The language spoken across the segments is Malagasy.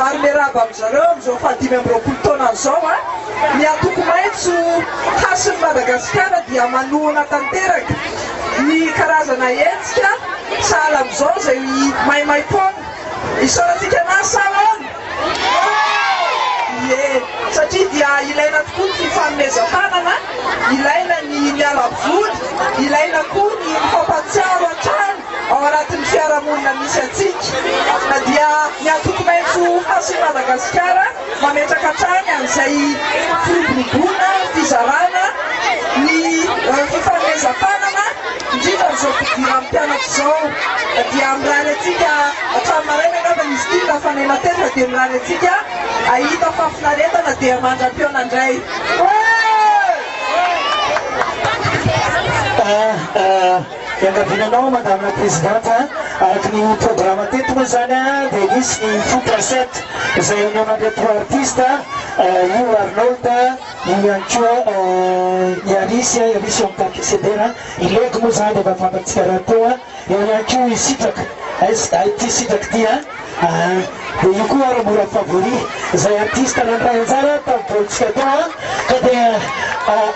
armeraba amin'zareo amin'izao fahadimy amby roapolo taona an'izao a ny antoko maitso hasin'ny Madagasikara dia manohana tanteraka ny karazana hetsika sahala amin'izao izay maimaim-poana isaorantsika na salona ie satria dia ilaina tokoa ny fifanomezam-panana, ilaina ny mialavoly, ilaina koa ny mifampatsiaro an-trano ao anatin'ny fiarahamonina misy atsika na dia ny antoko maitso hasin'ny Madagasikara mametraka hatrany an'izay firoborobona, fizarana, ny fifanomezam-panana indrindra amin'izao fidiran'ny mpianatra izao dia mirany atsika hatramin'ny maraina angamba izy ity lafa ny matetika dia mirany atsika ahita fafinaretana dia mandram-piona indray. Fiangaviananao madame la présidente araky ny programme teto moa zany dia nisy ny foot-recette izay nen'andre trois artiste io Arnold io ihany koa Yarisy amin'ny Sedera ilegy moa zany efa fantatsika raha toa eo ihany koa isitraka ity sitraky ty dia io koa ary mora favori izay artiste nandray anjara tamin'ny baolitsika tao ka dia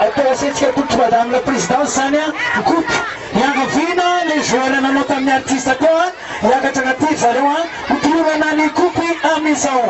atao asetsika toto madame la présidence zany mikoupy miangavina les joueurs nanao tamin'ny artiste koa miakatra anaty zareo hotolovana ny koupy amin'izao.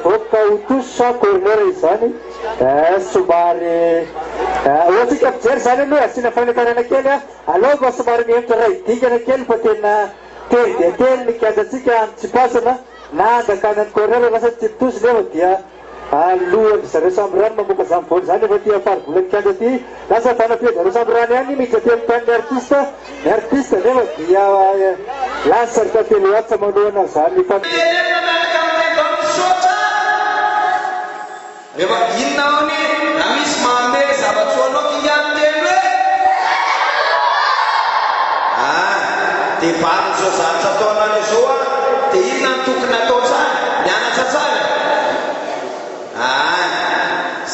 Boka utusa corner izany somary ohatsika fijery zany aloha asina fanetanana kely aloha somary mihemitra ray dingana kely fa tena tely dia tely ny kiandratsika antsipasana na andakanany corner lasa tsy tosy nefa dia aloha zareo samby rano mamoaka zany boly zany efa tia farivolany kiandra ty lasa fanapia zareo samby rano ihany miditra ty amin'ny tany ny artiste nefa dia lasa rita telo atsa manoana zany rehefa inona ny na misy mandeha zava-tsoa anao kiany telo dia variny zao zavatra atao anany izao dia inona ny tokony atao tsara mianatra tsara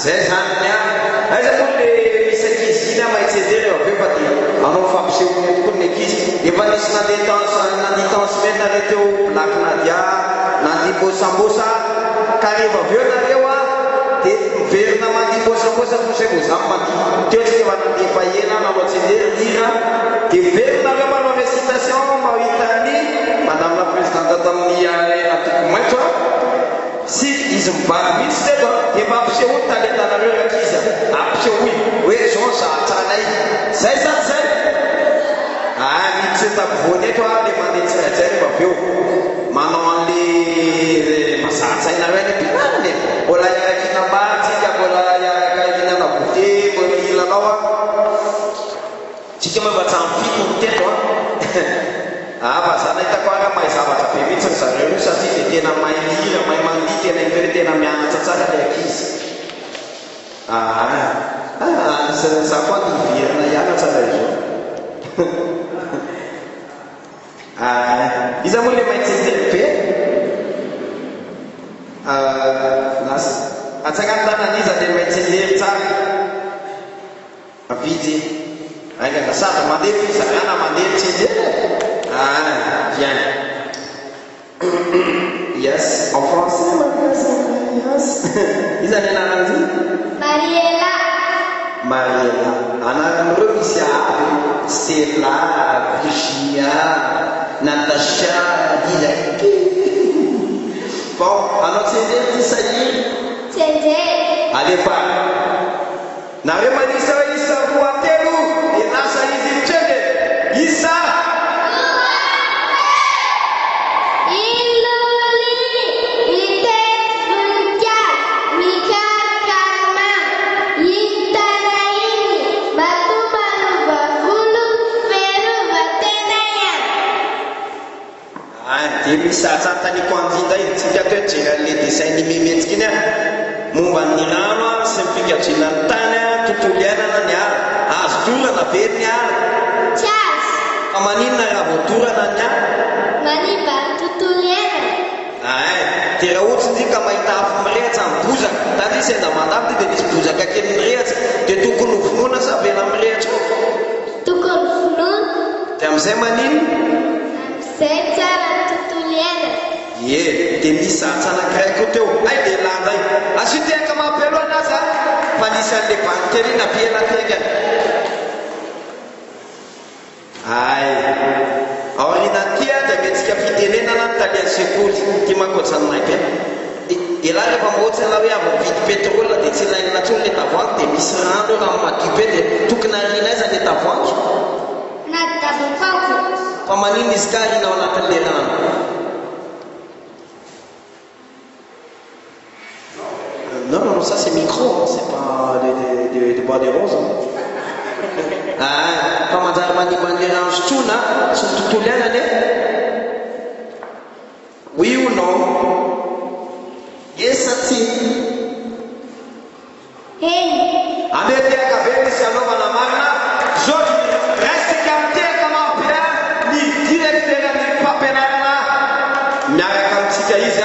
zay zany niany aiza koa le misy ankizy iny maitsezery eo aveo fa dia anao fampisehoana tokoa ny ankizy efa nisy nandeha tansmena re teo Black Nadia nandeha bosambosa ka rehefa aveo nareo dia miverina mandeha bosambosa fosebozamy mandeha teo tsy efa nandeha fahena naloatsezery hira dia miverina aveo manao récitation mahita ny madame la présidente tamin'ny atoko maitso sy izy mivady mihitsy teto dia mampisehoy talentanareo ankizy ampisehoy hoe zao zahatranay zay zany zay miditsy tapovoany eto le mandeha tsiraizay rehefa aveo manao an'le mazahatsainareo any binanany mbola iarakinambatsika mbola iarakinana gote mbola ilanao tsika moa mba tsy amifito ny teto fa zany hitako ara mahay zavatra be mihitsy ny zareo io satria dia tena mahay mihira mahay mandihy tena itoe tena mianatra tsara le ankizy za koa niverina hianatra ra izao iza moa le maitsezely be lasa Atsakantananiza dia maitsinjery tsara. Avidy aingana sady mandeha fizarana mandeha tsinjery. Bien. Yes, en français, yes. Izany anarany Mariela. Mariela. Anaran'ireo misy avy Stella, Brigia, Natasha, Lila. Bon, anao tsenjery isa iny. Tsenjery. Alefa. Nareo manisa hoe isa roa telo dia lasa izy mitrenge. Isa. Dia misy atsataniko anjita iny tsika toe jeran'le dessin animé mihetsika iny momba ny rano sy ny fikatrinà ny tany tontolo iainana ny ala azo dorana be ny ala tsy azo fa maninona raha voadorana ny ala maniba tontolo iainana dia raha ohatsy ka mahita afo mirehatra amin'ny bozaka tany izy enda mandavy dia misy bozaka kely mirehatra dia tokony hovonoana savela mirehatra tokony vonoana dia amin'izay maninona zay tsara tontolo iainana dia misy zatsy anankiray koa teo ay lehilahy zay asitehaka mampelo anazy fa nisy an'le bankely iny apiela tekany aorinan-tia dia metsika fitenenana ny taliany sekoly ty makoatrany maiky ilahy rehefa mahoatsy ala hoe avy mividy pétrole dia tsy ilaina ntsony le tavoangy dia misy rano raha madio be dia tokony arina aiza le tavoangy na dabokako fa manino izy ka arina ao anatin'le rano non, ça c'est micro, c'est pas des bois de rose. Fa manjary manimban'ny rano sotrona sy ny tontolo iainana oui ou non esa ty ametiaka be misy anaovana marina zao resika miteka mampia ny directeur ny mpampianarana miaraka amintsika izy